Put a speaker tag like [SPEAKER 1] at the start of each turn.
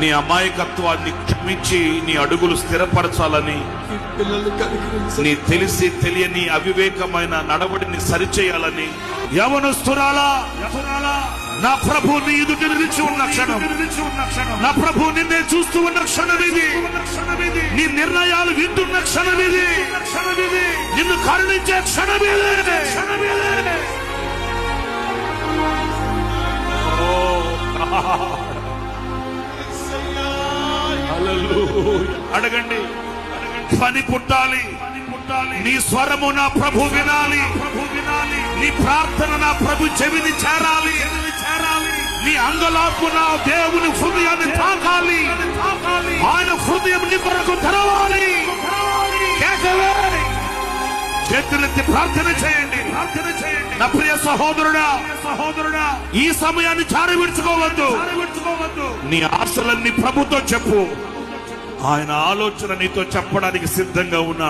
[SPEAKER 1] నీ అమాయకత్వాన్ని క్షమించి నీ అడుగులు స్థిరపరచాలని, నీ తెలిసి తెలియని అవివేకమైన నడవడిని సరిచేయాలని, యవనస్తురాలా నా ప్రభు నీ ఎదుట నిలిచి ఉన్న క్షణం, నా ప్రభు నిన్నే చూస్తూ ఉన్న క్షణం ఇది, నీ నిర్ణయాలు వింటున్న క్షణం ఇది, నిన్ను కరుణించే క్షణం ఇది. అడగండి. పని పుట్టాలి, నీ స్వరము నా ప్రభు వినాలి, నీ ప్రార్థన నా ప్రభు చెవిని చేరాలి, నీ అంగలార్పు నా దేవుని హృదయాన్ని తాకాలి, ఆయన హృదయం నీ కొరకు తెరవాలి. చేతులెత్తి ప్రార్థన చేయండి. నా ప్రియ సహోదరుడా, ఈ సమయాన్ని జారి విడుచుకోవద్దు. నీ ఆశలన్నీ ప్రభుతో చెప్పు. ఆయన ఆలోచన నీతో చెప్పడానికి సిద్ధంగా ఉన్నా.